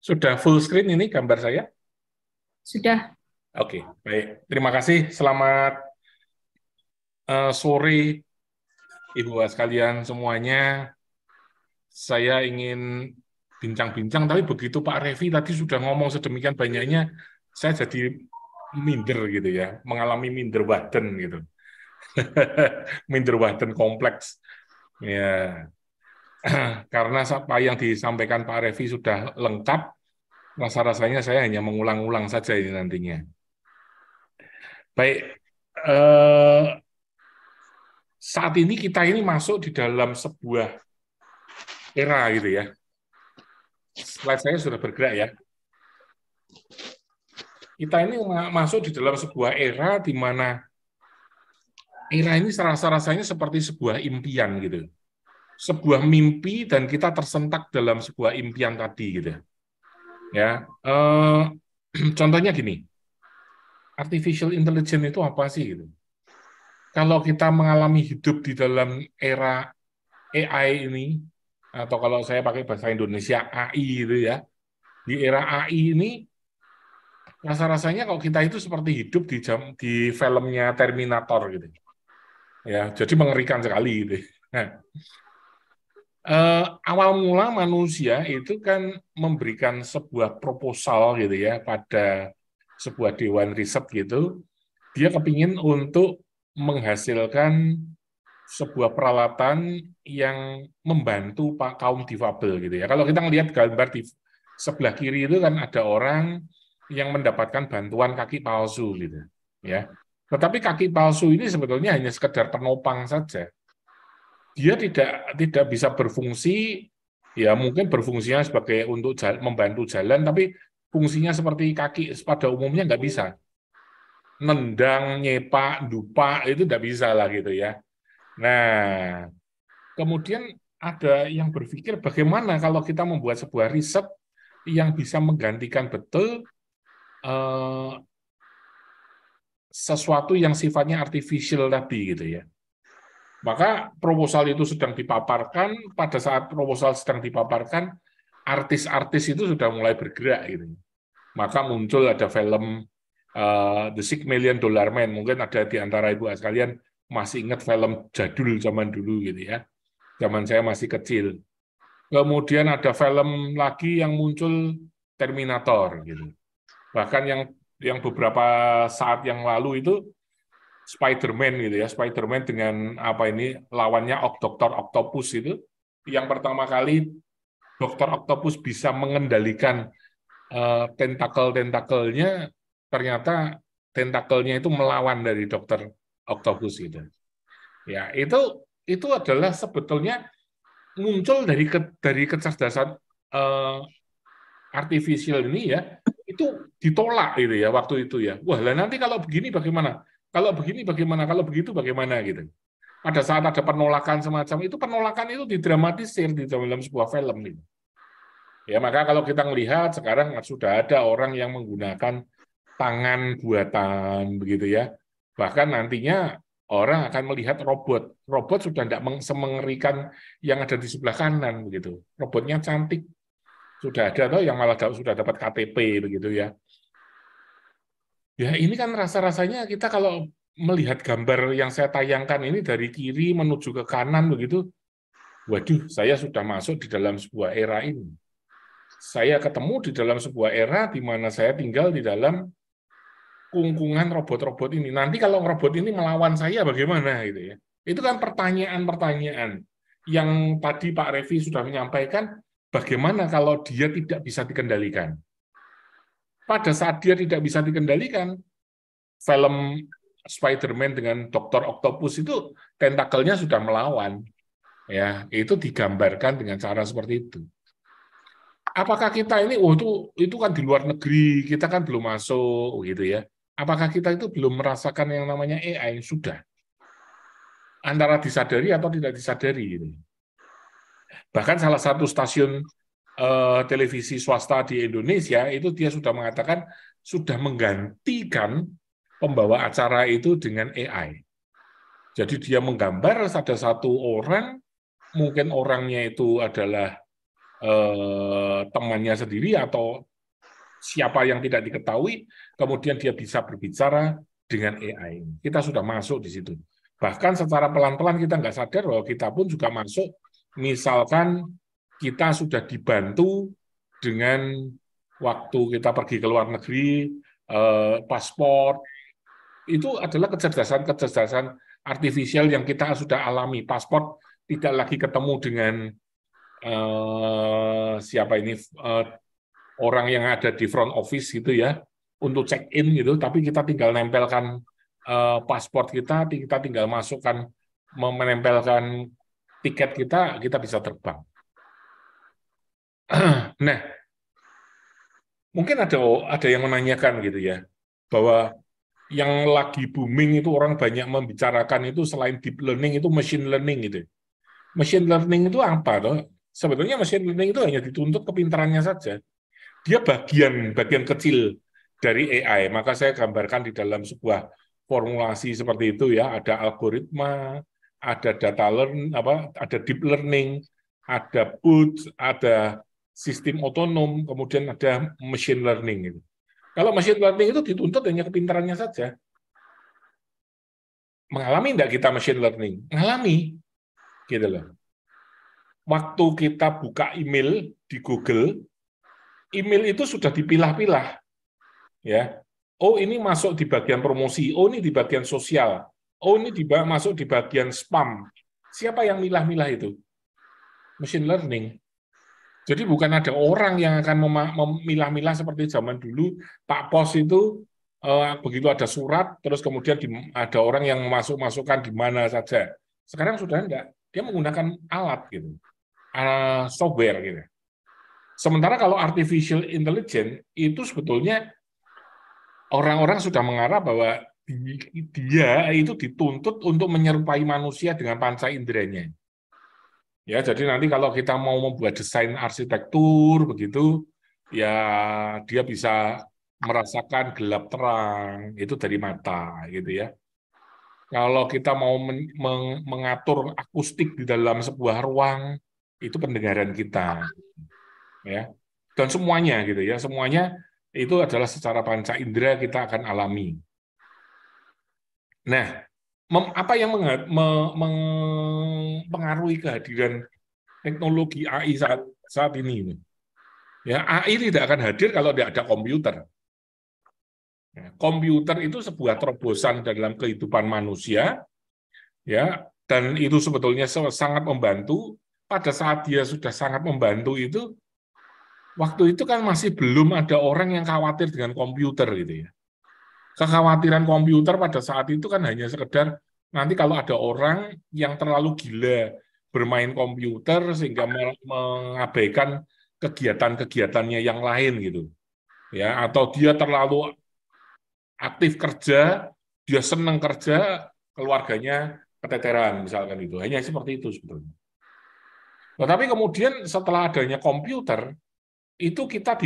Sudah full screen ini gambar saya? Sudah. Oke, baik. Terima kasih. Selamat sore, Ibu sekalian semuanya. Saya ingin bincang-bincang, tapi begitu Pak Revi tadi sudah ngomong sedemikian banyaknya, saya jadi minder gitu ya, mengalami minder badan gitu. Minder badan kompleks. Ya, karena apa yang disampaikan Pak Revi sudah lengkap, rasa-rasanya saya hanya mengulang-ulang saja ini nantinya. Baik, saat ini kita ini masuk di dalam sebuah era gitu ya. Slide saya sudah bergerak ya. Kita ini masuk di dalam sebuah era di mana era ini rasa-rasanya seperti sebuah impian gitu. Sebuah mimpi dan kita tersentak dalam sebuah impian tadi gitu. Ya, contohnya gini, artificial intelligence itu apa sih gitu? Kalau kita mengalami hidup di dalam era AI ini, atau kalau saya pakai bahasa Indonesia AI itu ya, di era AI ini rasa-rasanya kalau kita itu seperti hidup di filmnya Terminator gitu. Ya, jadi mengerikan sekali gitu. Nah, awal mula manusia itu kan memberikan sebuah proposal gitu ya pada sebuah dewan riset gitu. Dia kepingin untuk menghasilkan sebuah peralatan yang membantu pak kaum difabel gitu ya. Kalau kita melihat gambar di sebelah kiri itu kan ada orang yang mendapatkan bantuan kaki palsu gitu ya. Tetapi kaki palsu ini sebetulnya hanya sekedar penopang saja. Dia tidak bisa berfungsi, ya mungkin berfungsinya sebagai untuk membantu jalan, tapi fungsinya seperti kaki pada umumnya nggak bisa. Nendang, nyepak, dupa itu nggak bisa lah gitu ya. Nah, kemudian ada yang berpikir bagaimana kalau kita membuat sebuah riset yang bisa menggantikan betul eh, sesuatu yang sifatnya artificial tadi gitu ya. Maka proposal itu sedang dipaparkan, pada saat proposal sedang dipaparkan, artis-artis itu sudah mulai bergerak gitu. Maka muncul ada film The $6 Million Man, mungkin ada di antara ibu sekalian masih ingat film jadul zaman dulu gitu ya. Zaman saya masih kecil. Kemudian ada film lagi yang muncul Terminator gitu. Bahkan yang beberapa saat yang lalu itu Spider-Man gitu ya, Spider-Man dengan apa ini lawannya Dokter Octopus itu yang pertama kali Dokter Octopus bisa mengendalikan tentakel-tentakelnya, ternyata tentakelnya itu melawan dari Dokter Octopus gitu. Ya, itu adalah sebetulnya muncul dari kecerdasan uh, artifisial ini ya, itu ditolak gitu ya waktu itu ya. Wah, lah nanti kalau begini bagaimana? Kalau begini bagaimana? Kalau begitu bagaimana gitu. Pada saat ada penolakan semacam itu, penolakan itu didramatisir di dalam sebuah film gitu. Ya, maka kalau kita melihat sekarang sudah ada orang yang menggunakan tangan buatan begitu ya. Bahkan nantinya orang akan melihat robot. Robot sudah tidak semengerikan yang ada di sebelah kanan begitu. Robotnya cantik, sudah ada atau yang malah sudah dapat KTP begitu ya. Ya ini kan rasa-rasanya kita kalau melihat gambar yang saya tayangkan ini dari kiri menuju ke kanan begitu, waduh, saya sudah masuk di dalam sebuah era ini. Saya ketemu di dalam sebuah era di mana saya tinggal di dalam kungkungan robot-robot ini. Nanti kalau robot ini melawan saya bagaimana gitu ya. Itu kan pertanyaan-pertanyaan yang tadi Pak Revi sudah menyampaikan, bagaimana kalau dia tidak bisa dikendalikan. Pada saat dia tidak bisa dikendalikan, film Spider-Man dengan Dokter Octopus itu tentakelnya sudah melawan. Ya, itu digambarkan dengan cara seperti itu. Apakah kita ini, oh itu kan di luar negeri, kita kan belum masuk, gitu ya. Apakah kita itu belum merasakan yang namanya AI? Sudah. Antara disadari atau tidak disadari. Gitu. Bahkan salah satu stasiun televisi swasta di Indonesia, itu dia sudah mengatakan, sudah menggantikan pembawa acara itu dengan AI. Jadi dia menggambar ada satu orang, mungkin orangnya itu adalah temannya sendiri atau siapa yang tidak diketahui, kemudian dia bisa berbicara dengan AI. Kita sudah masuk di situ. Bahkan secara pelan-pelan kita nggak sadar bahwa kita pun juga masuk, misalkan kita sudah dibantu dengan waktu kita pergi ke luar negeri, paspor, itu adalah kecerdasan-kecerdasan artifisial yang kita sudah alami. Paspor tidak lagi ketemu dengan siapa ini, orang yang ada di front office gitu ya, untuk check in gitu, tapi kita tinggal nempelkan paspor kita tinggal masukkan, menempelkan tiket kita bisa terbang. Nah, mungkin ada yang menanyakan gitu ya, bahwa yang lagi booming itu orang banyak membicarakan itu selain deep learning itu machine learning gitu. Machine learning itu apa toh? Sebetulnya machine learning itu hanya dituntut kepintarannya saja. Dia bagian kecil dari AI. Maka saya gambarkan di dalam sebuah formulasi seperti itu ya, ada algoritma, ada data learn, ada deep learning, ada bots, ada sistem otonom, kemudian ada machine learning. Kalau machine learning itu dituntut hanya kepintarannya saja. Mengalami enggak kita machine learning? Mengalami, gitu loh. Waktu kita buka email di Google, email itu sudah dipilah-pilah, ya. Oh, ini masuk di bagian promosi, oh ini di bagian sosial, oh ini masuk di bagian spam. Siapa yang milah-milah itu? Machine learning. Jadi bukan ada orang yang akan memilah-milah seperti zaman dulu, Pak Pos itu begitu ada surat, terus kemudian ada orang yang masukkan di mana saja. Sekarang sudah enggak, dia menggunakan alat gitu, software gitu. Sementara kalau artificial intelligence itu sebetulnya orang-orang sudah mengarah bahwa dia itu dituntut untuk menyerupai manusia dengan panca inderanya. Ya, jadi nanti kalau kita mau membuat desain arsitektur begitu, ya dia bisa merasakan gelap terang itu dari mata gitu ya. Kalau kita mau mengatur akustik di dalam sebuah ruang, itu pendengaran kita, ya. Dan semuanya gitu ya, semuanya itu adalah secara panca indera kita akan alami. Nah, apa yang mempengaruhi kehadiran teknologi AI saat ini? Ya, AI tidak akan hadir kalau tidak ada komputer. Ya, komputer itu sebuah terobosan dalam kehidupan manusia, ya, dan itu sebetulnya sangat membantu. Pada saat dia sudah sangat membantu itu, waktu itu kan masih belum ada orang yang khawatir dengan komputer gitu ya. Kekhawatiran komputer pada saat itu kan hanya sekedar nanti kalau ada orang yang terlalu gila bermain komputer sehingga mengabaikan kegiatan-kegiatannya yang lain gitu. Ya, atau dia terlalu aktif kerja, dia senang kerja, keluarganya keteteran misalkan itu. Hanya seperti itu sebetulnya. Tetapi kemudian setelah adanya komputer, itu kita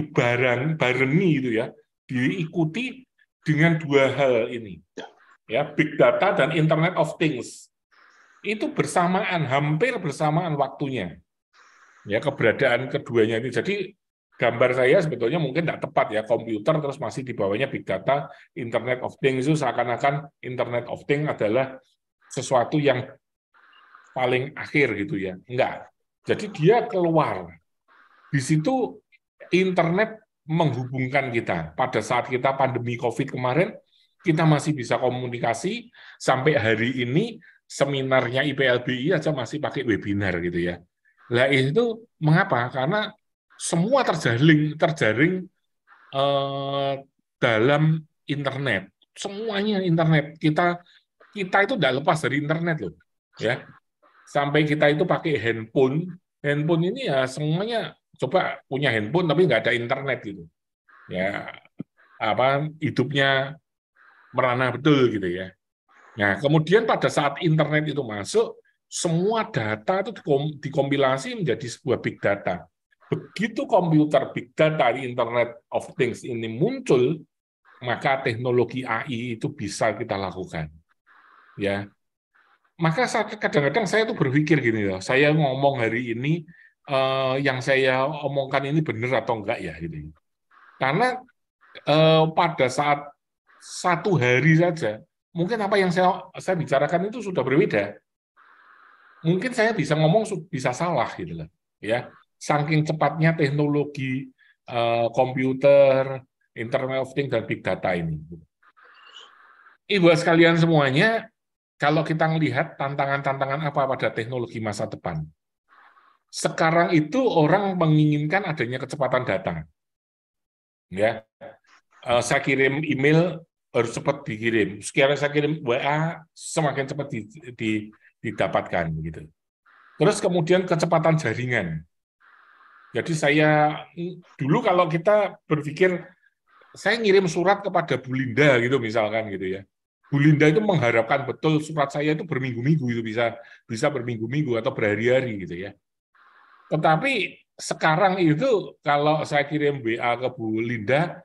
barengi itu ya, diikuti dengan dua hal ini. Ya, big data dan Internet of Things. Itu bersamaan, hampir bersamaan waktunya. Ya, keberadaan keduanya ini. Jadi gambar saya sebetulnya mungkin tidak tepat ya, komputer terus masih di bawahnya big data, Internet of Things itu seakan-akan Internet of Things adalah sesuatu yang paling akhir gitu ya. Enggak. Jadi dia keluar. Di situ internet menghubungkan kita. Pada saat kita pandemi COVID kemarin, kita masih bisa komunikasi, sampai hari ini seminarnya IPLBI aja masih pakai webinar gitu ya. Lah itu mengapa? Karena semua terjaring dalam internet. Semuanya internet. Kita itu tidak lepas dari internet loh. Ya. Sampai kita itu pakai handphone. Handphone ini ya semuanya coba punya handphone tapi nggak ada internet gitu. Ya, hidupnya merana betul gitu ya. Nah, kemudian pada saat internet itu masuk, semua data itu dikompilasi menjadi sebuah big data. Begitu komputer big data di Internet of Things ini muncul, maka teknologi AI itu bisa kita lakukan. Ya, maka kadang-kadang saya tuh berpikir gini loh, saya ngomong hari ini yang saya omongkan ini benar atau enggak ya gitu. Karena pada saat satu hari saja, mungkin apa yang saya bicarakan itu sudah berbeda. Mungkin saya bisa ngomong bisa salah gitu loh, ya. Saking cepatnya teknologi komputer, Internet of Things dan Big Data ini. Ibu sekalian semuanya, kalau kita melihat tantangan-tantangan apa pada teknologi masa depan, sekarang itu orang menginginkan adanya kecepatan data, ya. Saya kirim email harus cepat dikirim. Sekiranya saya kirim WA semakin cepat didapatkan gitu. Terus kemudian kecepatan jaringan. Jadi saya dulu kalau kita berpikir saya ngirim surat kepada Bu Linda gitu misalkan gitu ya. Bu Linda itu mengharapkan betul surat saya itu berminggu-minggu itu bisa berminggu-minggu atau berhari-hari gitu ya. Tetapi sekarang itu kalau saya kirim WA ke Bu Linda,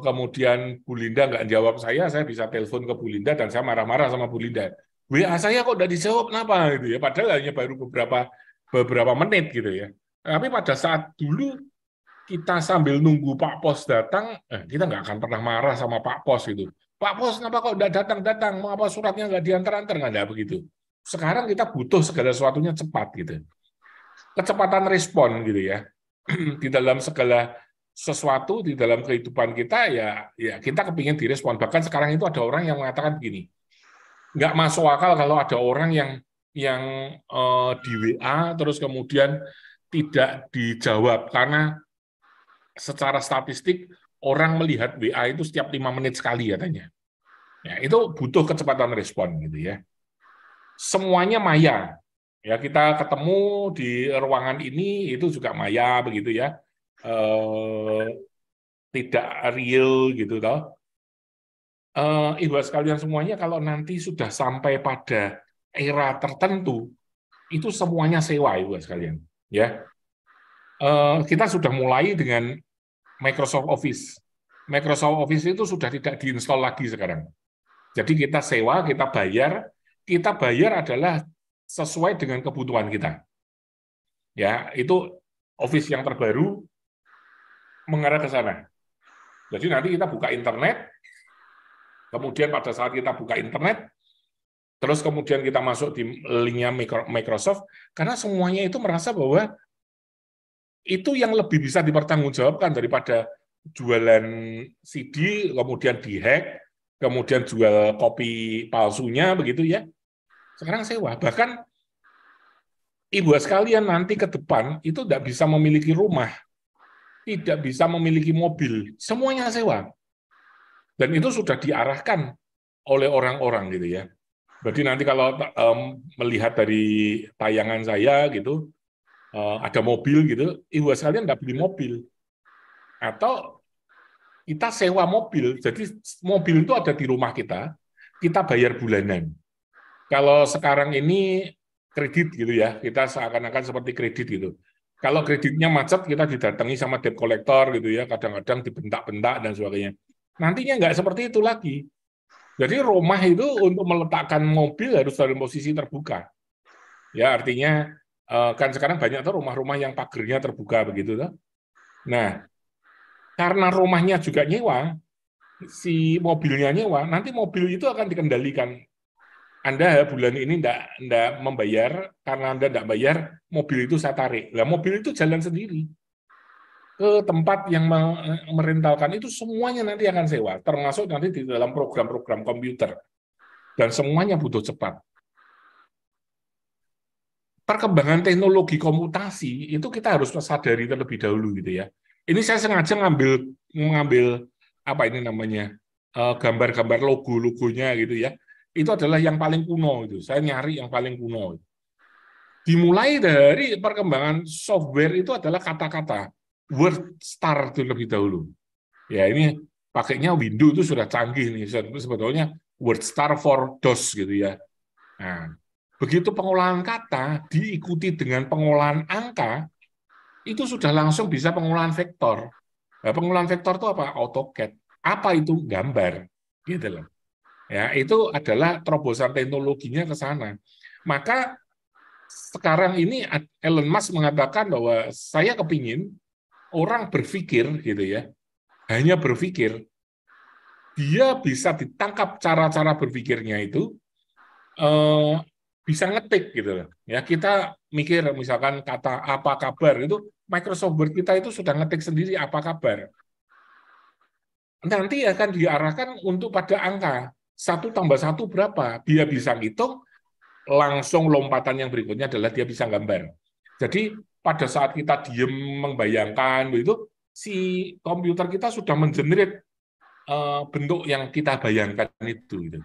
kemudian Bu Linda nggak jawab saya bisa telepon ke Bu Linda dan saya marah-marah sama Bu Linda. WA saya kok nggak dijawab, kenapa gitu ya? Padahal hanya baru beberapa menit gitu ya. Tapi pada saat dulu kita sambil nunggu Pak Pos datang, kita nggak akan pernah marah sama Pak Pos itu. Pak Pos, kenapa kok nggak datang-datang? Mau apa suratnya nggak diantar-antar? Nggak ada begitu. Sekarang kita butuh segala sesuatunya cepat gitu. Kecepatan respon gitu ya. Di dalam segala sesuatu di dalam kehidupan kita ya kita kepingin direspon. Bahkan sekarang itu ada orang yang mengatakan begini, nggak masuk akal kalau ada orang yang di WA terus kemudian tidak dijawab karena secara statistik orang melihat WA itu setiap 5 menit sekali katanya. Ya, itu butuh kecepatan respon gitu ya. Semuanya maya. Ya, kita ketemu di ruangan ini itu juga maya begitu ya. Tidak real gitu toh. Ibu sekalian semuanya kalau nanti sudah sampai pada era tertentu itu semuanya sewa ibu sekalian ya. Kita sudah mulai dengan Microsoft Office. Microsoft Office itu sudah tidak diinstal lagi sekarang. Jadi kita sewa, kita bayar adalah sesuai dengan kebutuhan kita. Ya, itu Office yang terbaru mengarah ke sana. Jadi nanti kita buka internet, kemudian pada saat kita buka internet, terus kemudian kita masuk di linknya Microsoft, karena semuanya itu merasa bahwa itu yang lebih bisa dipertanggungjawabkan daripada jualan CD, kemudian dihack, kemudian jual kopi palsunya, begitu ya. Sekarang sewa. Bahkan ibu sekalian nanti ke depan itu tidak bisa memiliki rumah, tidak bisa memiliki mobil, semuanya sewa. Dan itu sudah diarahkan oleh orang-orang gitu ya. Jadi nanti kalau melihat dari tayangan saya gitu, ada mobil gitu, ibu sekalian nggak beli mobil. Atau kita sewa mobil, jadi mobil itu ada di rumah kita bayar bulanan. Kalau sekarang ini kredit gitu ya, kita seakan-akan seperti kredit gitu. Kalau kreditnya macet, kita didatangi sama debt collector gitu ya, kadang-kadang dibentak-bentak dan sebagainya. Nantinya nggak seperti itu lagi. Jadi rumah itu untuk meletakkan mobil harus dalam posisi terbuka. Ya artinya kan sekarang banyak tuh rumah-rumah yang pagernya terbuka begitu tuh. Nah, karena rumahnya juga nyewa, si mobilnya nyewa, nanti mobil itu akan dikendalikan. Anda bulan ini enggak membayar, karena Anda enggak bayar, mobil itu saya tarik. Nah, mobil itu jalan sendiri ke tempat yang merentalkan itu semuanya nanti akan sewa, termasuk nanti di dalam program-program komputer. Dan semuanya butuh cepat. Perkembangan teknologi komutasi itu kita harus sadari terlebih dahulu gitu ya. Ini saya sengaja mengambil apa ini namanya gambar-gambar logo-logonya gitu ya. Itu adalah yang paling kuno itu. Saya nyari yang paling kuno. Dimulai dari perkembangan software itu adalah kata-kata word star itu lebih dahulu. Ya ini pakainya Windows itu sudah canggih nih sebetulnya word star for DOS gitu ya. Nah, begitu pengolahan kata diikuti dengan pengolahan angka, itu sudah langsung bisa pengolahan vektor. Nah, pengolahan vektor itu apa? AutoCAD. Apa itu? Gambar. Gitu loh. Ya, itu adalah terobosan teknologinya ke sana. Maka sekarang ini Elon Musk mengatakan bahwa saya kepingin orang berpikir gitu ya, hanya berpikir, dia bisa ditangkap cara-cara berpikirnya itu eh, bisa ngetik gitu loh. Ya kita mikir misalkan kata apa kabar itu Microsoft Word kita itu sudah ngetik sendiri apa kabar. Nanti akan diarahkan untuk pada angka satu tambah satu berapa. Dia bisa ngitung, langsung lompatan yang berikutnya adalah dia bisa gambar. Jadi pada saat kita diem membayangkan begitu, si komputer kita sudah mengenerate bentuk yang kita bayangkan itu. Gitu.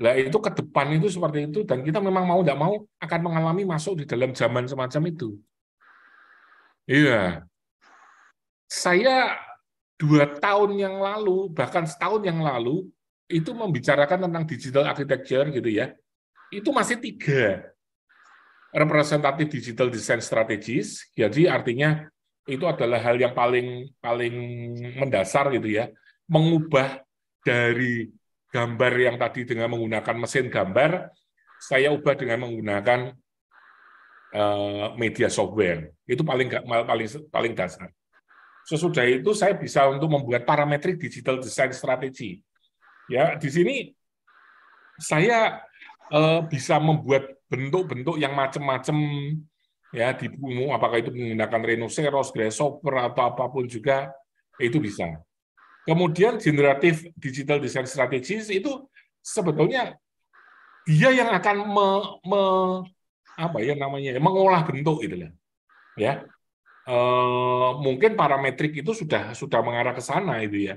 Nah itu ke depan itu seperti itu dan kita memang mau tidak mau akan mengalami masuk di dalam zaman semacam itu. Iya, saya 2 tahun yang lalu bahkan setahun yang lalu itu membicarakan tentang digital architecture gitu ya. Itu masih 3 representatif digital design strategis. Jadi artinya itu adalah hal yang paling paling mendasar gitu ya, mengubah dari gambar yang tadi dengan menggunakan mesin gambar, saya ubah dengan menggunakan media software. Itu paling paling paling dasar. Sesudah itu saya bisa untuk membuat parametrik digital design strategi. Ya, di sini saya bisa membuat bentuk-bentuk yang macam-macam ya di bumu, apakah itu menggunakan rhinoceros, grasshopper atau apapun juga itu bisa. Kemudian generatif digital design strategies itu sebetulnya dia yang akan apa ya namanya mengolah bentuk gitu ya. Mungkin parametrik itu sudah mengarah ke sana itu ya.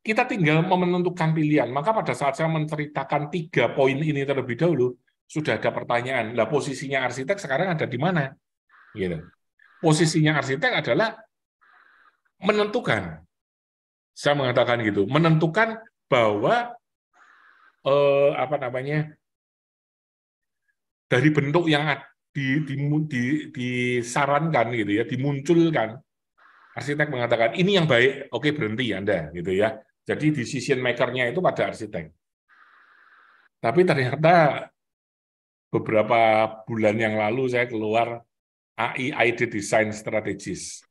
Kita tinggal menentukan pilihan. Maka pada saat saya menceritakan 3 poin ini terlebih dahulu, sudah ada pertanyaan. Lah posisinya arsitek sekarang ada di mana? Gitu. Posisinya arsitek adalah menentukan. Saya mengatakan gitu, menentukan bahwa apa namanya dari bentuk yang disarankan gitu ya, dimunculkan, arsitek mengatakan ini yang baik, oke berhenti Anda gitu ya. Jadi decision maker-nya itu pada arsitek. Tapi ternyata beberapa bulan yang lalu saya keluar AI Idea Design Strategist.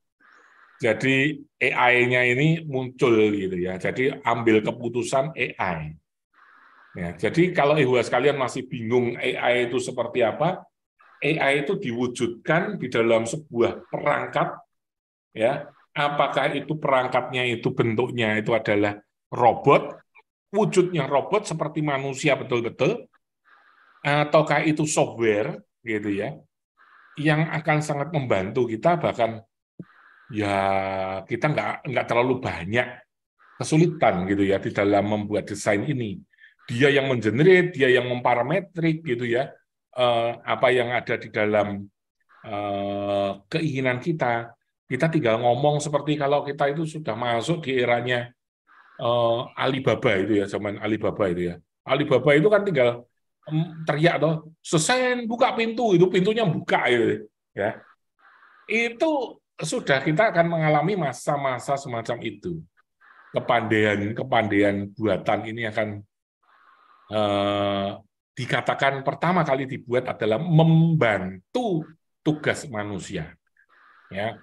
Jadi AI-nya ini muncul gitu ya. Jadi ambil keputusan AI. Ya, jadi kalau ibu sekalian masih bingung AI itu seperti apa, AI itu diwujudkan di dalam sebuah perangkat, ya. Apakah itu perangkatnya itu bentuknya itu adalah robot, wujudnya robot seperti manusia betul-betul, ataukah itu software, gitu ya, yang akan sangat membantu kita bahkan ya kita nggak terlalu banyak kesulitan gitu ya di dalam membuat desain ini. Dia yang mengenerate, dia yang memparametrik gitu ya, apa yang ada di dalam keinginan kita. Kita tinggal ngomong seperti kalau kita itu sudah masuk di eranya Alibaba itu ya, zaman Alibaba itu ya. Alibaba itu kan tinggal teriak toh, "Sesen buka pintu," itu pintunya buka gitu ya. Itu sudah kita akan mengalami masa-masa semacam itu. Kepandaian buatan ini akan eh, dikatakan pertama kali dibuat adalah membantu tugas manusia, ya,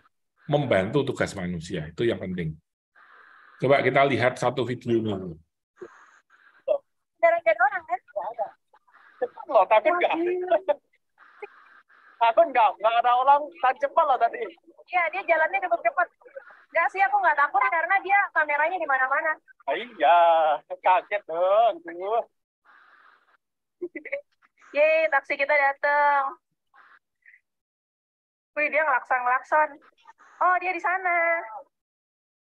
membantu tugas manusia itu yang penting. Coba kita lihat satu video dulu. Jalan-jalan orang kan? Cepat loh, tapi enggak. Aku enggak ada orang tak cepat loh tadi. Iya, dia jalannya cukup cepat. Enggak sih, aku nggak takut karena dia kameranya di mana-mana. Iya, kaget dong. Yeay, taksi kita datang. Wih, dia ngelakson-ngelakson. Oh, dia di sana.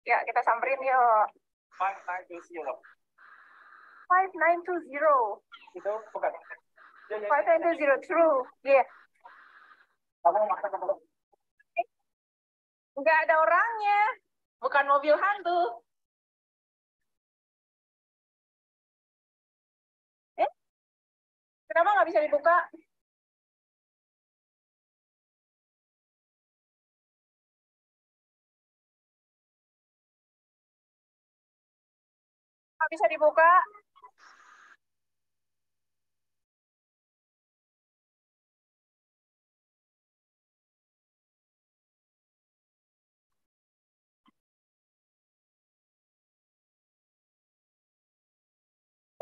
Ya, kita samperin yuk. 5920. 5920. Itu bukan. 5920, true. Iya. Kamu maksa kamu. Nggak ada orangnya. Bukan mobil hantu. Kenapa nggak bisa dibuka? Nggak bisa dibuka.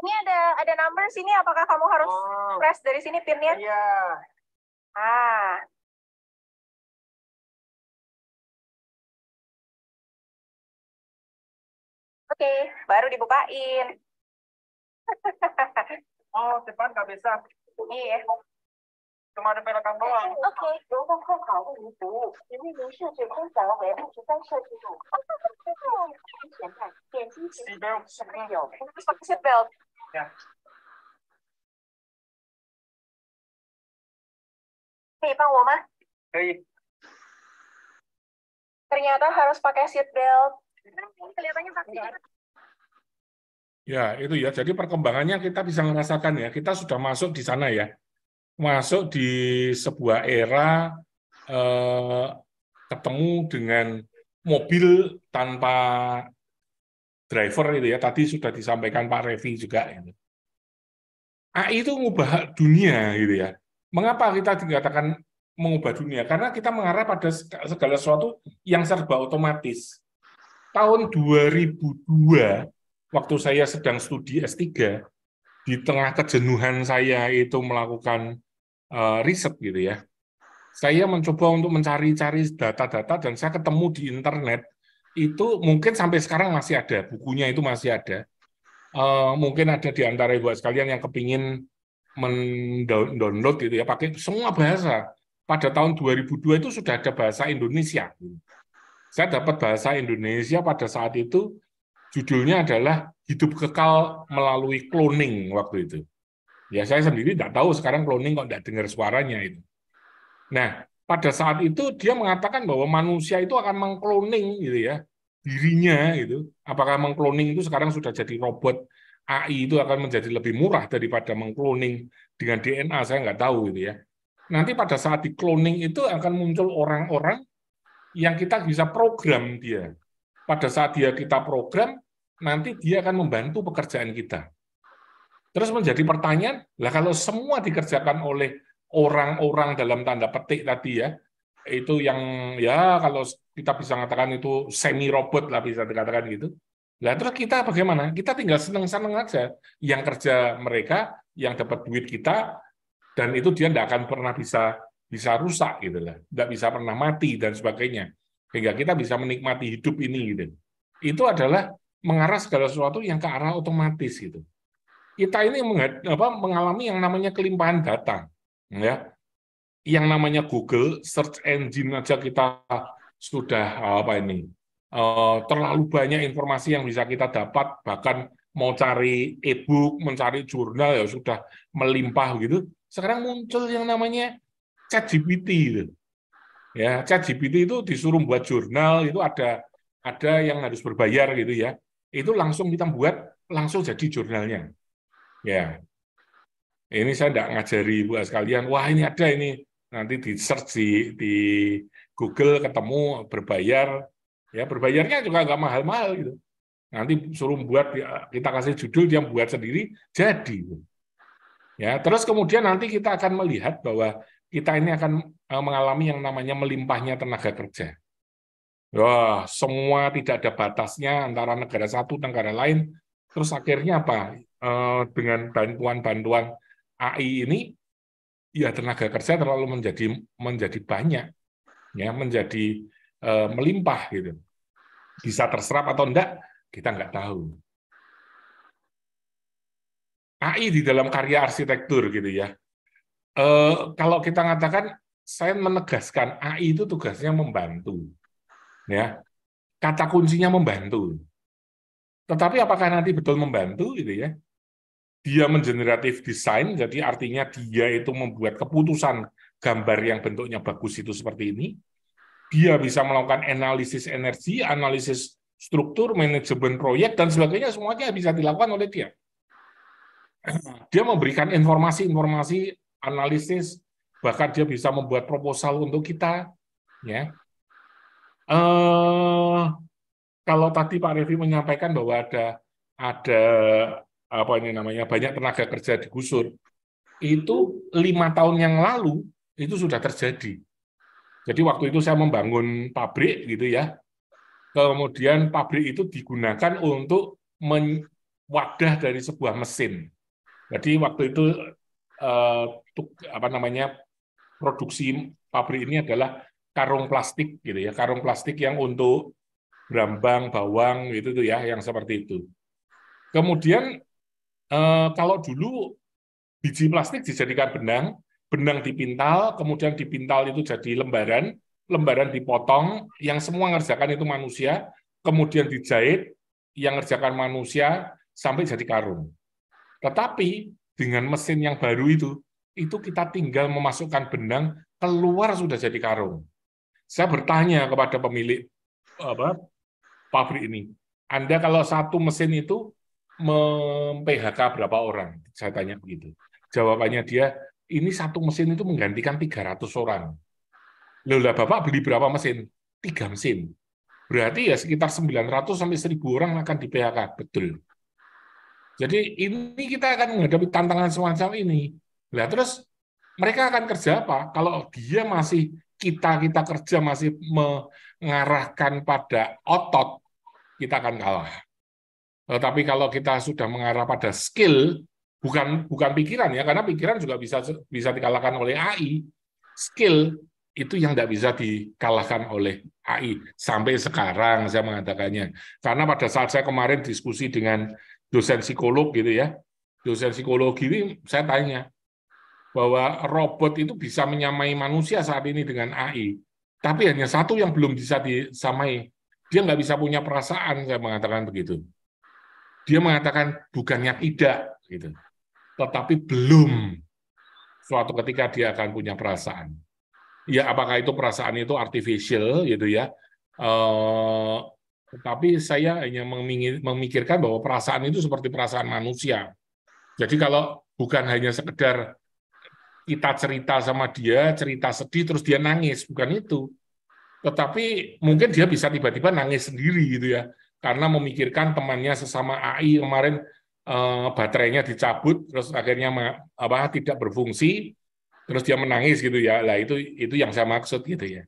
Ini ada number sini, apakah kamu harus press dari sini pinnya? Iya. Ah. Oke, baru dibukain. Oh, depan nggak bisa. Iya. Cuma ada peloton doang. Oke. Seat belt. Ya. Nih, Bang Woma. Ternyata harus pakai seat belt. Kelihatannya praktis. Ya, itu ya. Jadi perkembangannya kita bisa merasakan ya. Kita sudah masuk di sana ya. Masuk di sebuah era ketemu dengan mobil tanpa driver itu ya. Tadi sudah disampaikan Pak Revi juga. AI itu mengubah dunia gitu ya. Mengapa kita dikatakan mengubah dunia? Karena kita mengarah pada segala sesuatu yang serba otomatis. Tahun 2002, waktu saya sedang studi S3, di tengah kejenuhan saya itu melakukan riset gitu ya, saya mencoba untuk mencari-cari data-data dan saya ketemu di internet, itu mungkin sampai sekarang masih ada, bukunya itu masih ada. Mungkin ada di antara ibu sekalian yang kepingin mendownload gitu ya, pakai semua bahasa. Pada tahun 2002 itu sudah ada bahasa Indonesia. Saya dapat bahasa Indonesia pada saat itu, judulnya adalah Hidup Kekal Melalui Cloning waktu itu. Ya saya sendiri tidak tahu sekarang cloning kok tidak dengar suaranya itu. Nah, pada saat itu dia mengatakan bahwa manusia itu akan mengkloning gitu ya, dirinya gitu. Apakah mengkloning itu sekarang sudah jadi robot, AI itu akan menjadi lebih murah daripada mengkloning dengan DNA, saya nggak tahu gitu ya. Nanti pada saat di cloning itu akan muncul orang-orang yang kita bisa program dia. Pada saat kita program, nanti dia akan membantu pekerjaan kita. Terus menjadi pertanyaan, lah kalau semua dikerjakan oleh orang-orang dalam tanda petik tadi ya, itu yang ya kalau kita bisa mengatakan itu semi robot lah bisa dikatakan gitu. Lah terus kita bagaimana? Kita tinggal seneng-seneng aja. Yang kerja mereka, yang dapat duit kita, dan itu dia tidak akan pernah bisa rusak gitu lah, tidak bisa pernah mati dan sebagainya. Sehingga kita bisa menikmati hidup ini gitu. Itu adalah mengarah segala sesuatu yang ke arah otomatis gitu. Kita ini mengalami yang namanya kelimpahan data, ya. Yang namanya Google search engine aja kita sudah terlalu banyak informasi yang bisa kita dapat, bahkan mau cari e-book, mencari jurnal ya sudah melimpah gitu. Sekarang muncul yang namanya ChatGPT gitu. Ya, ChatGPT itu disuruh buat jurnal itu ada yang harus berbayar gitu ya. Itu langsung kita buat langsung jadi jurnalnya. Ya, ini saya tidak ngajari buat sekalian. Wah ini ada ini nanti di search di Google ketemu berbayar. Ya berbayarnya juga nggak mahal-mahal gitu. Nanti suruh buat kita kasih judul dia buat sendiri jadi. Ya terus kemudian nanti kita akan melihat bahwa kita ini akan mengalami yang namanya melimpahnya tenaga kerja. Wah semua tidak ada batasnya antara negara satu negara lain. Terus akhirnya apa? Dengan bantuan-bantuan AI ini, ya tenaga kerja terlalu menjadi banyak, ya menjadi melimpah gitu. Bisa terserap atau enggak, kita nggak tahu. AI di dalam karya arsitektur gitu ya. Kalau kita mengatakan, saya menegaskan AI itu tugasnya membantu, ya. Kata kuncinya membantu. Tetapi apakah nanti betul membantu gitu ya? Dia mengeneratif desain, jadi artinya dia itu membuat keputusan gambar yang bentuknya bagus itu seperti ini. Dia bisa melakukan analisis energi, analisis struktur, manajemen proyek, dan sebagainya, semuanya bisa dilakukan oleh dia. Dia memberikan informasi-informasi, analisis, bahkan dia bisa membuat proposal untuk kita. Ya. Kalau tadi Pak Revi menyampaikan bahwa ada apa ini namanya banyak tenaga kerja digusur, itu 5 tahun yang lalu itu sudah terjadi. Jadi waktu itu saya membangun pabrik gitu ya, kemudian pabrik itu digunakan untuk wadah dari sebuah mesin. Jadi waktu itu produksi pabrik ini adalah karung plastik gitu ya, karung plastik yang untuk brambang, bawang gitu tuh ya, yang seperti itu. Kemudian kalau dulu biji plastik dijadikan benang, benang dipintal, kemudian dipintal itu jadi lembaran, lembaran dipotong, yang semua ngerjakan itu manusia, kemudian dijahit, yang ngerjakan manusia sampai jadi karung. Tetapi dengan mesin yang baru itu kita tinggal memasukkan benang, keluar sudah jadi karung. Saya bertanya kepada pemilik pabrik ini, Anda kalau satu mesin itu mem-PHK berapa orang? Saya tanya begitu. Jawabannya dia, ini satu mesin itu menggantikan 300 orang. Loh, Bapak beli berapa mesin? 3 mesin. Berarti ya sekitar 900 sampai 1.000 orang akan di-PHK. Betul. Jadi ini kita akan menghadapi tantangan semacam ini. Nah, terus mereka akan kerja apa? Kalau dia masih, kita kerja masih mengarahkan pada otot, kita akan kalah. Tapi kalau kita sudah mengarah pada skill, bukan pikiran ya, karena pikiran juga bisa dikalahkan oleh AI. Skill itu yang tidak bisa dikalahkan oleh AI. Sampai sekarang saya mengatakannya. Karena pada saat saya kemarin diskusi dengan dosen psikolog gitu ya, dosen psikologi ini saya tanya bahwa robot itu bisa menyamai manusia saat ini dengan AI. Tapi hanya satu yang belum bisa disamai. Dia nggak bisa punya perasaan, saya mengatakan begitu. Dia mengatakan bukannya tidak, gitu, tetapi belum. Suatu ketika dia akan punya perasaan. Ya, apakah itu perasaan itu artificial, gitu ya? Tapi saya hanya memikirkan bahwa perasaan itu seperti perasaan manusia. Jadi kalau bukan hanya sekedar kita cerita sama dia, cerita sedih, terus dia nangis, bukan itu. Tetapi mungkin dia bisa tiba-tiba nangis sendiri, gitu ya, karena memikirkan temannya sesama AI kemarin baterainya dicabut, terus akhirnya tidak berfungsi, terus dia menangis gitu ya. Lah itu yang saya maksud gitu ya.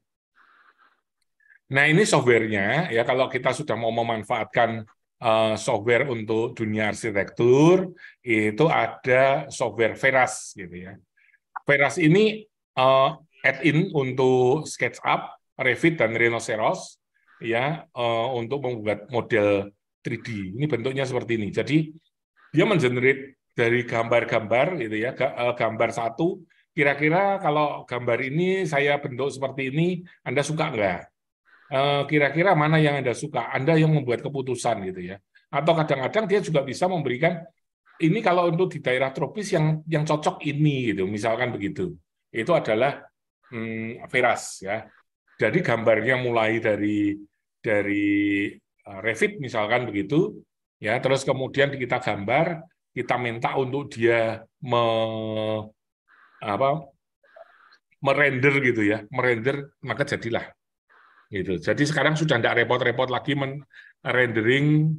Nah, ini softwarenya ya, kalau kita sudah mau memanfaatkan software untuk dunia arsitektur, itu ada software Veras gitu ya. Veras ini add-in untuk SketchUp, Revit dan Rhinoceros ya, untuk membuat model 3D. Ini bentuknya seperti ini. Jadi dia mengenerate dari gambar-gambar gitu ya, gambar satu, kira-kira kalau gambar ini saya bentuk seperti ini, Anda suka nggak? Kira-kira mana yang Anda suka? Anda yang membuat keputusan gitu ya. Atau kadang-kadang dia juga bisa memberikan ini kalau untuk di daerah tropis yang cocok ini gitu, misalkan begitu. Itu adalah Veras ya. Jadi gambarnya mulai dari Revit misalkan begitu ya, terus kemudian kita gambar, kita minta untuk dia merender gitu ya, merender, maka jadilah gitu. Jadi sekarang sudah tidak repot-repot lagi rendering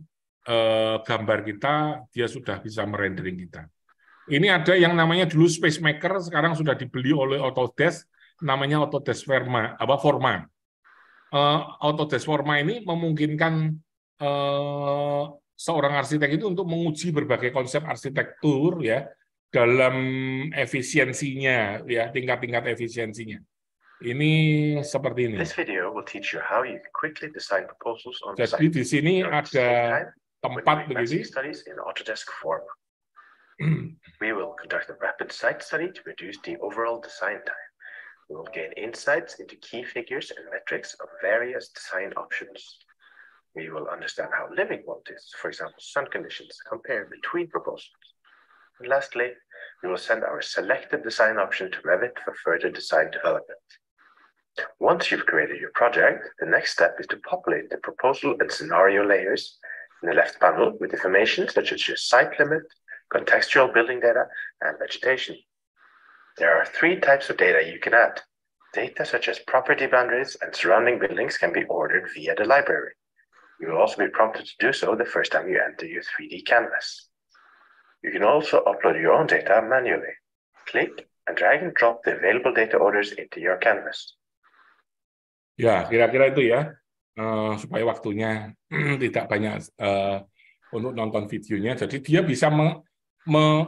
gambar kita, dia sudah bisa merendering kita. Ini ada yang namanya dulu SpaceMaker, sekarang sudah dibeli oleh Autodesk, namanya Autodesk Forma. Autodesk Forma ini memungkinkan seorang arsitek itu untuk menguji berbagai konsep arsitektur ya, dalam efisiensinya ya, tingkat-tingkat efisiensinya. Ini seperti ini. This video will teach you how you can quickly design proposals on Jadi site. di sini ada tempat begini. Studies in Autodesk Forma. We will conduct a rapid site study to reduce the overall design time. We will gain insights into key figures and metrics of various design options. We will understand how living quantities, for example, sun conditions, compare between proposals. And lastly, we will send our selected design option to Revit for further design development. Once you've created your project, the next step is to populate the proposal and scenario layers in the left panel with information such as your site limit, contextual building data, and vegetation. There are 3 types of data you can add. Data such as property boundaries and surrounding buildings can be ordered via the library. You will also be prompted to do so the first time you enter your 3D canvas. You can also upload your own data manually. Click and drag and drop the available data orders into your canvas. Ya, kira-kira itu ya, supaya waktunya tidak banyak untuk nonton videonya. Jadi dia bisa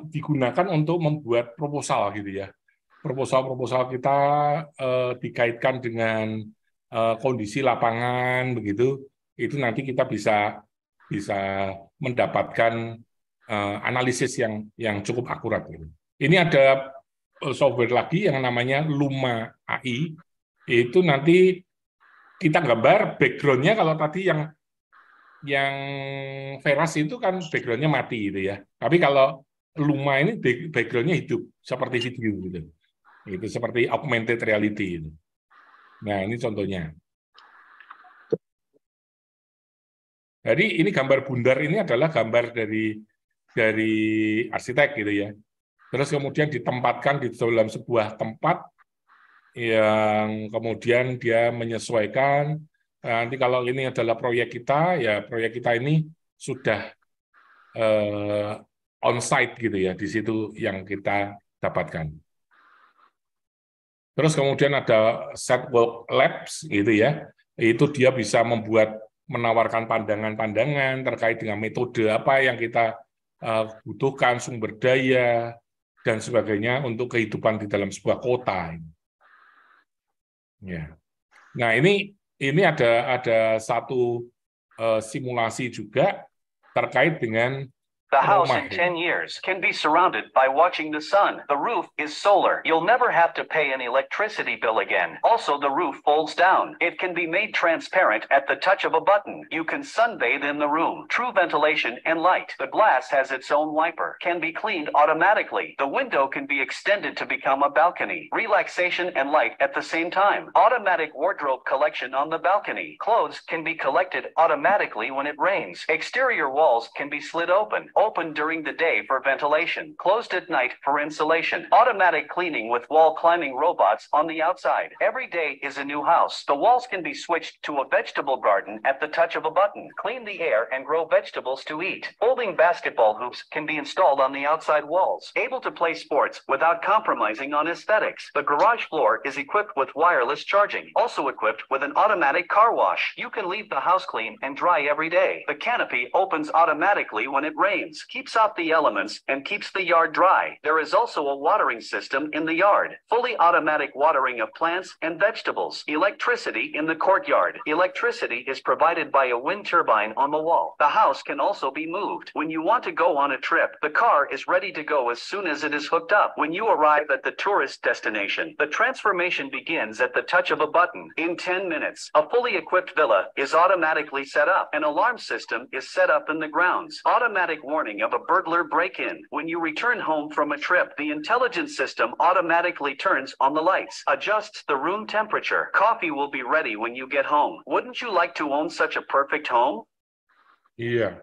digunakan untuk membuat proposal gitu ya. Proposal kita dikaitkan dengan kondisi lapangan begitu, itu nanti kita bisa mendapatkan analisis yang cukup akurat gitu. Ini ada software lagi yang namanya Luma AI. Itu nanti kita gambar background-nya, kalau tadi yang Veras itu kan background-nya mati gitu ya. Tapi kalau Luma ini background-nya hidup seperti video gitu. Itu seperti augmented reality itu. Nah, ini contohnya. Jadi ini gambar bundar ini adalah gambar dari arsitek gitu ya. Terus kemudian ditempatkan di dalam sebuah tempat yang kemudian dia menyesuaikan. Nanti kalau ini adalah proyek kita, ya proyek kita ini sudah on-site gitu ya, di situ yang kita dapatkan. Terus kemudian ada Setwalk Labs gitu ya, itu dia bisa menawarkan pandangan-pandangan terkait dengan metode apa yang kita butuhkan, sumber daya, dan sebagainya untuk kehidupan di dalam sebuah kota. Ya. Nah, ini ada satu simulasi juga terkait dengan The house in 10 years can be surrounded by watching the sun. The roof is solar. You'll never have to pay an electricity bill again. Also, the roof folds down. It can be made transparent at the touch of a button. You can sunbathe in the room. True ventilation and light. The glass has its own wiper. Can be cleaned automatically. The window can be extended to become a balcony. Relaxation and light at the same time. Automatic wardrobe collection on the balcony. Clothes can be collected automatically when it rains. Exterior walls can be slid open. Open during the day for ventilation, closed at night for insulation. Automatic cleaning with wall climbing robots on the outside. Every day is a new house. The walls can be switched to a vegetable garden at the touch of a button. Clean the air and grow vegetables to eat. Folding basketball hoops can be installed on the outside walls. Able to play sports without compromising on aesthetics. The garage floor is equipped with wireless charging. Also equipped with an automatic car wash. You can leave the house clean and dry every day. The canopy opens automatically when it rains. Keeps out the elements and keeps the yard dry. There is also a watering system in the yard. Fully automatic watering of plants and vegetables. Electricity in the courtyard. Electricity is provided by a wind turbine on the wall. The house can also be moved. When you want to go on a trip, the car is ready to go as soon as it is hooked up. When you arrive at the tourist destination, the transformation begins at the touch of a button. In 10 minutes, a fully equipped villa is automatically set up. An alarm system is set up in the grounds. Automatic warning of a burglar break-in. When you return home from a trip, the intelligence system automatically turns on the lights, adjusts the room temperature. Coffee will be ready when you get home. Wouldn't you like to own such a perfect home? Iya.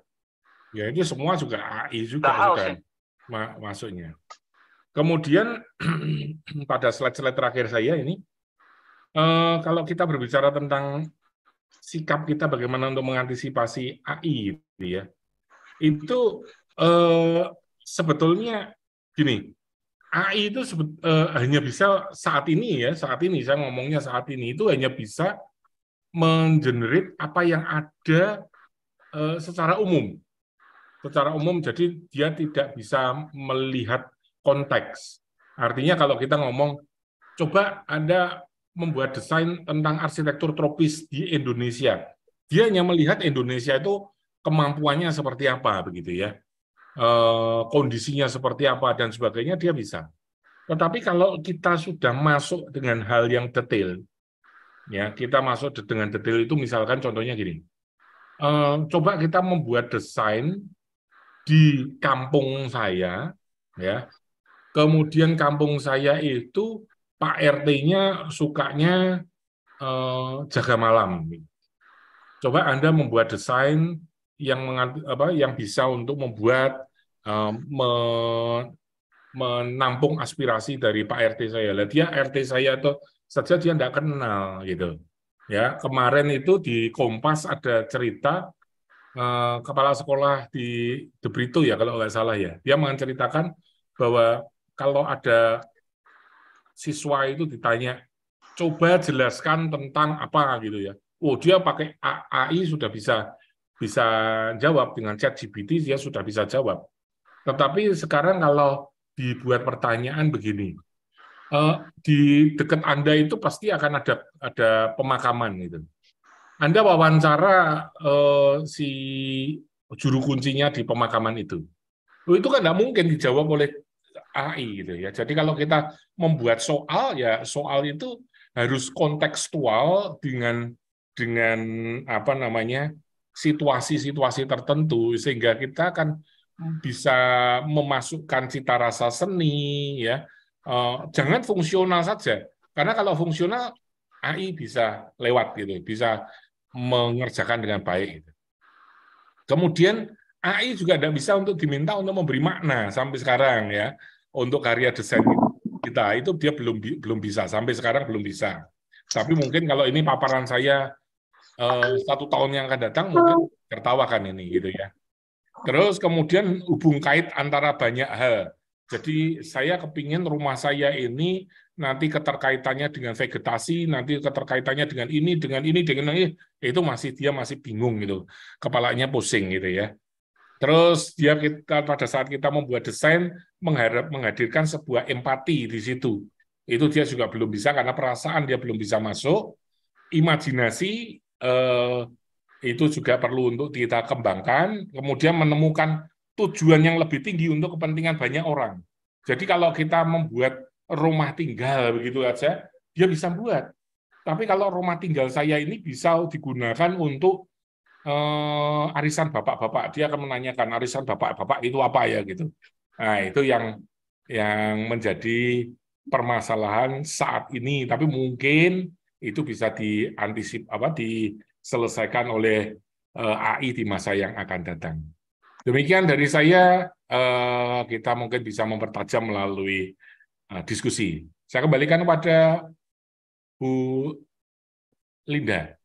Ya, ini semua juga AI juga kan masuknya. Kemudian pada slide-slide terakhir saya ini, kalau kita berbicara tentang sikap kita bagaimana untuk mengantisipasi AI gitu ya, itu sebetulnya gini, AI itu hanya bisa saat ini saya ngomongnya saat ini itu hanya bisa mengenerate apa yang ada secara umum. Jadi dia tidak bisa melihat konteks. Artinya kalau kita ngomong, coba Anda membuat desain tentang arsitektur tropis di Indonesia, dia hanya melihat Indonesia itu kemampuannya seperti apa begitu ya, kondisinya seperti apa dan sebagainya dia bisa. Tetapi kalau kita sudah masuk dengan hal yang detail, ya kita masuk dengan detail itu misalkan contohnya gini, coba kita membuat desain di kampung saya, ya, kemudian kampung saya itu Pak RT-nya sukanya jaga malam. Coba Anda membuat desain yang bisa untuk membuat menampung aspirasi dari Pak RT saya. Lah dia RT saya itu saja dia tidak kenal gitu. Ya, kemarin itu di Kompas ada cerita kepala sekolah di De Brito ya kalau nggak salah ya. Dia menceritakan bahwa kalau ada siswa itu ditanya, coba jelaskan tentang apa gitu ya. Oh, dia pakai AI sudah bisa bisa jawab dengan ChatGPT, dia sudah bisa jawab. Tetapi sekarang kalau dibuat pertanyaan begini, di dekat Anda itu pasti akan ada pemakaman gitu. Anda wawancara si juru kuncinya di pemakaman itu kan nggak mungkin dijawab oleh AI gitu ya. Jadi kalau kita membuat soal, ya soal itu harus kontekstual dengan apa namanya situasi-situasi tertentu sehingga kita akan bisa memasukkan cita rasa seni ya. Jangan fungsional saja. Karena kalau fungsional AI bisa lewat gitu, bisa mengerjakan dengan baik gitu. Kemudian AI juga tidak bisa untuk diminta untuk memberi makna sampai sekarang ya. Untuk karya desain kita itu dia belum bisa, sampai sekarang belum bisa. Tapi mungkin kalau ini paparan saya 1 tahun yang akan datang mungkin tertawakan ini gitu ya. Terus kemudian hubung kait antara banyak hal. Jadi saya kepingin rumah saya ini nanti keterkaitannya dengan vegetasi, nanti keterkaitannya dengan ini, itu dia masih bingung gitu, kepalanya pusing gitu ya. Terus kita pada saat kita membuat desain menghadirkan sebuah empati di situ. Itu dia juga belum bisa karena perasaan dia belum bisa masuk. Imajinasi itu juga perlu untuk kita kembangkan, kemudian menemukan tujuan yang lebih tinggi untuk kepentingan banyak orang. Jadi kalau kita membuat rumah tinggal begitu aja, dia bisa buat. Tapi kalau rumah tinggal saya ini bisa digunakan untuk arisan bapak-bapak, dia akan menanyakan arisan bapak-bapak itu apa ya gitu. Nah, itu yang menjadi permasalahan saat ini, tapi mungkin itu bisa diselesaikan oleh AI di masa yang akan datang. Demikian dari saya, kita mungkin bisa mempertajam melalui diskusi. Saya kembalikan kepada Bu Linda.